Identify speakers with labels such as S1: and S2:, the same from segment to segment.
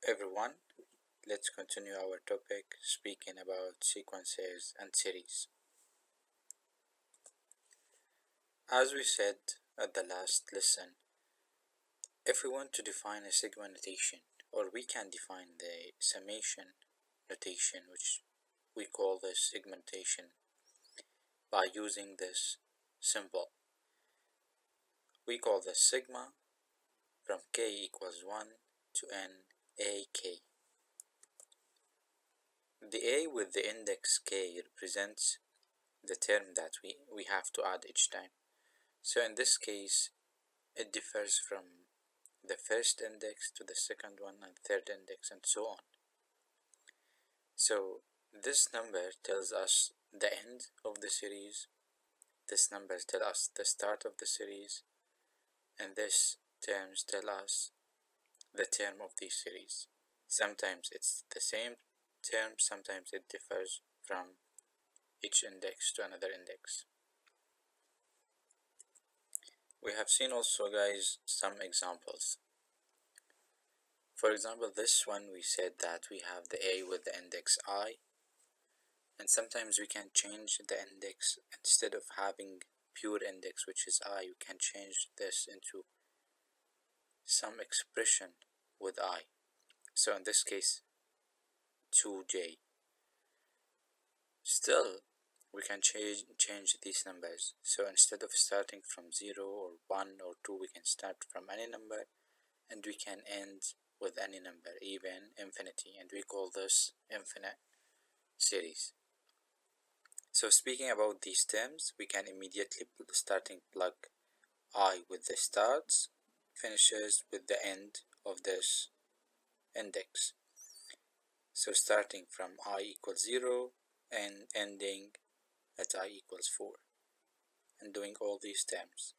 S1: Everyone, let's continue our topic speaking about sequences and series. As we said at the last lesson, if we want to define a sigma notation, or we can define the summation notation, which we call this sigma notation, by using this symbol. We call this sigma from k equals 1 to n a k. The a with the index k represents the term that we have to add each time. So in this case, it differs from the first index to the second one and third index and so on. So this number tells us the end of the series, this number tells us the start of the series, and this terms tell us the term of the series. Sometimes it's the same term, sometimes it differs from each index to another index. We have seen also, guys, some examples. For example, this one we said that we have the a with the index I, and sometimes we can change the index. Instead of having pure index which is I, we can change this into some expression with I. So in this case 2j. Still we can change these numbers. So instead of starting from 0 or 1 or 2, we can start from any number and we can end with any number, even infinity, and we call this infinite series. So speaking about these terms, we can immediately plug I with the starts, finishes with the end of this index. So starting from I equals 0 and ending at I equals 4, and doing all these terms.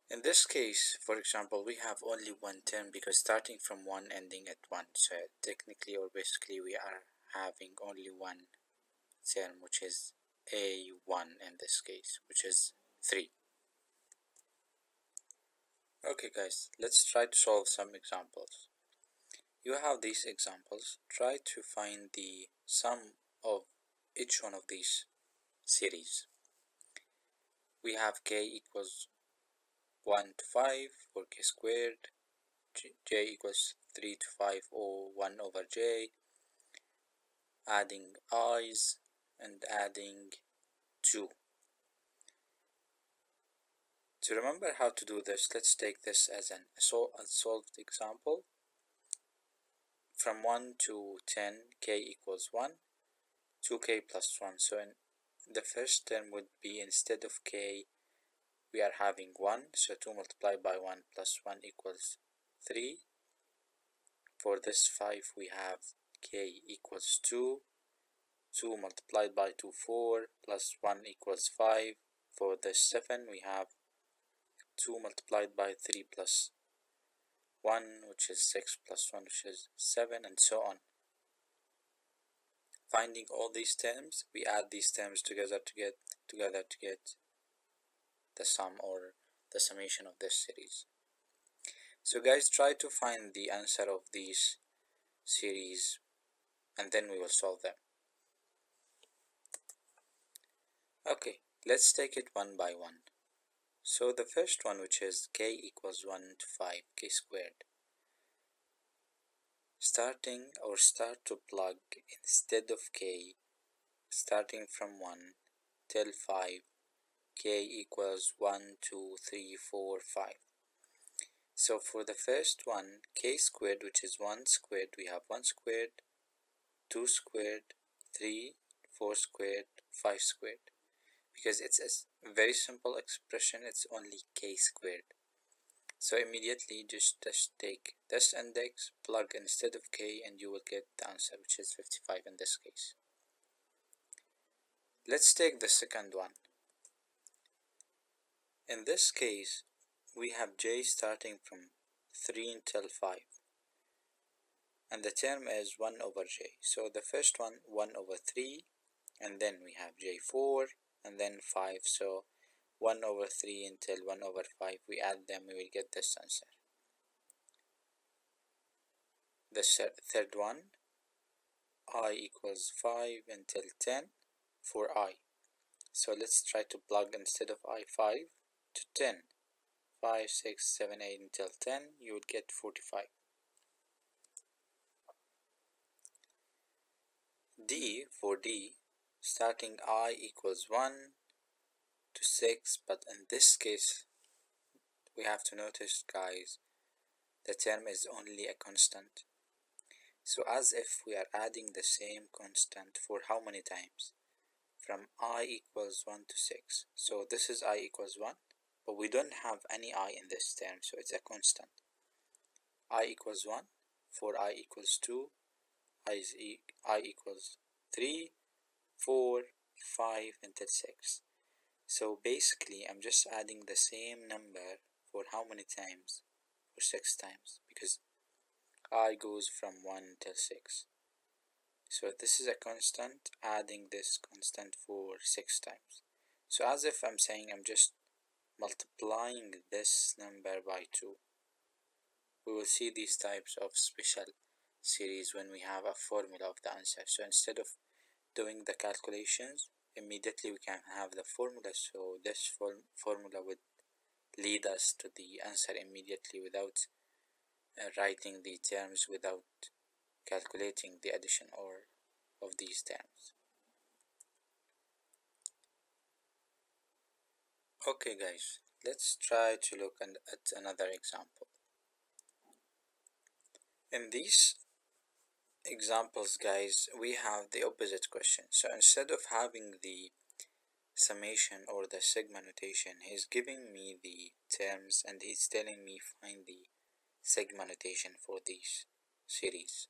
S1: In this case, for example, we have only one term because starting from 1 ending at 1, so technically or basically we are having only one term, which is a1 in this case, which is 3. Okay guys, let's try to solve some examples. You have these examples. Try to find the sum of each one of these series. We have k equals 1 to 5 for k squared, j equals 3 to 5 or 1 over j, adding i's and adding 2. To remember how to do this, let's take this as an unsolved example. From 1 to 10, k equals 1, 2k plus 1. So in the first term would be, instead of k, we are having 1, so 2 multiplied by 1 plus 1 equals 3. For this 5 we have k equals 2, 2 multiplied by 2, 4, plus 1 equals 5. For this 7 we have 2 multiplied by 3 plus 1, which is 6, plus 1, which is 7, and so on. Finding all these terms, we add these terms together to get the sum or the summation of this series. So guys, try to find the answer of these series and then we will solve them. Okay, let's take it one by one. So the first one, which is k equals 1 to 5, k squared. Start to plug, instead of k, starting from 1 till 5, k equals 1, 2, 3, 4, 5. So for the first one, k squared, which is 1 squared, we have 1 squared, 2 squared, 3, 4 squared, 5 squared. Because it's a very simple expression, it's only k squared. So immediately just take this index, plug instead of k, and you will get the answer, which is 55 in this case. Let's take the second one. In this case, we have j starting from 3 until 5. And the term is 1 over j. So the first one, 1 over 3, and then we have j4, and then 5. So 1 over 3 until 1 over 5, we add them, we will get this answer. the third one, I equals 5 until 10 for I. So let's try to plug instead of I 5 to 10. 5, 6, 7, 8 until 10, you would get 45. D, for D, starting I equals 1 to 6, but in this case, we have to notice, guys, the term is only a constant. So as if we are adding the same constant for how many times? From I equals 1 to 6. So this is I equals 1, but we don't have any I in this term, so it's a constant. I equals 1, for I equals 2, I equals 3, 4, 5 until 6. So basically I'm just adding the same number for how many times? For 6 times, because I goes from 1 till 6. So this is a constant, adding this constant for 6 times. So as if I'm saying I'm just multiplying this number by 2. We will see these types of special series when we have a formula of the answer. So instead of doing the calculations, immediately we can have the formula. So this formula would lead us to the answer immediately without writing the terms, without calculating the addition or of these terms. Okay guys, let's try to look at another example. In these examples, guys, we have the opposite question. So instead of having the summation or the sigma notation, he's giving me the terms and he's telling me find the sigma notation for these series.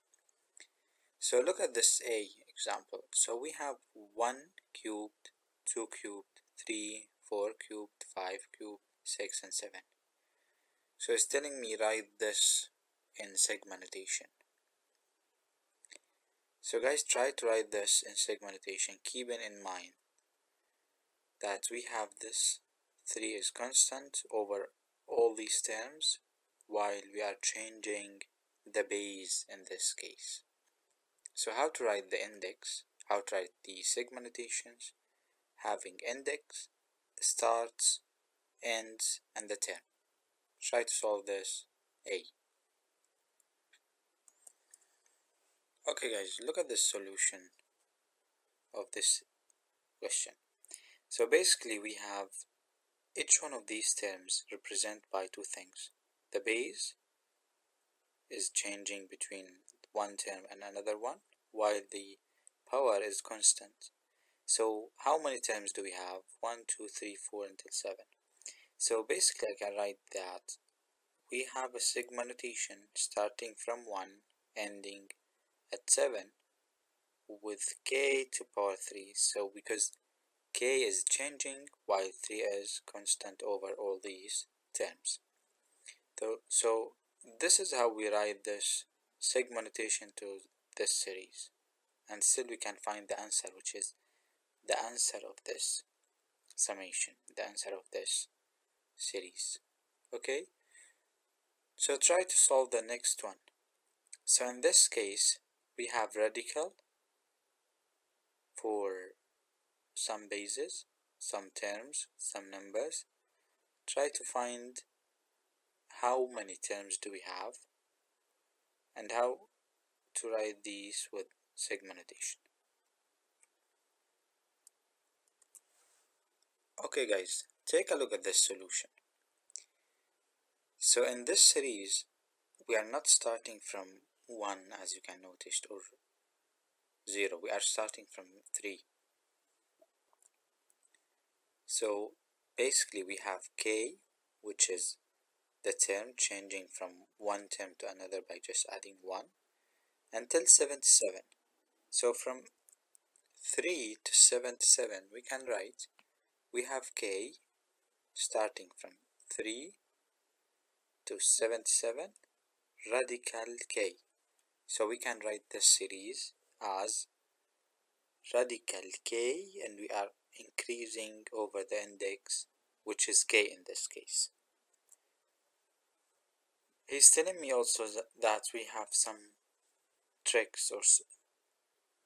S1: So look at this A example. So we have 1 cubed, 2 cubed, 3, 4 cubed, 5 cubed, 6 and 7. So it's telling me write this in sigma notation. So guys, try to write this in sigma notation, keeping in mind that we have this 3 is constant over all these terms, while we are changing the base in this case. So how to write the index, how to write the sigma notations, having index, starts, ends, and the term. Try to solve this A. Okay guys, look at the solution of this question. So basically we have each one of these terms represented by two things. The base is changing between one term and another one, while the power is constant. So how many terms do we have? 1, 2, 3, 4 until 7. So basically I can write that we have a sigma notation starting from 1 ending at 7 with k to power 3. So because k is changing while 3 is constant over all these terms. So this is how we write this sigma notation to this series, and still we can find the answer, which is the answer of this summation, the answer of this series. Okay, so try to solve the next one. So in this case we have radical for some bases, some terms, some numbers. Try to find how many terms do we have and how to write these with sigma notation. Okay guys, take a look at this solution. So in this series we are not starting from 1, as you can notice, or 0, we are starting from 3. So basically we have k, which is the term changing from one term to another by just adding 1, until 77. So from 3 to 77 we can write we have k starting from 3 to 77 radical k. So we can write this series as radical k, and we are increasing over the index, which is k in this case. He's telling me also that we have some tricks or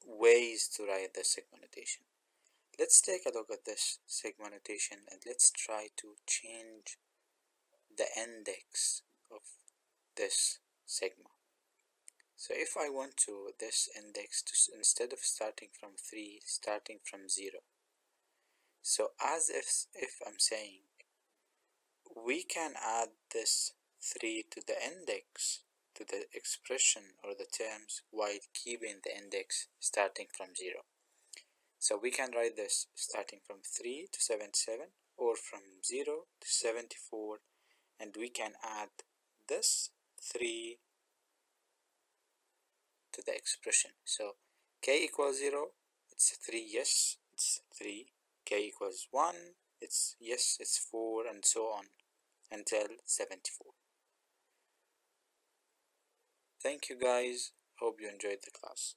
S1: ways to write the sigma notation. Let's take a look at this sigma notation and let's try to change the index of this sigma. So if I want to this index to, instead of starting from 3, starting from 0. So as if I'm saying we can add this 3 to the index, to the expression or the terms, while keeping the index starting from 0. So we can write this starting from 3 to 77 or from 0 to 74, and we can add this 3 to the expression. So k equals 0, it's 3, yes, it's 3. K equals 1, it's yes, it's 4, and so on until 74. Thank you guys, hope you enjoyed the class.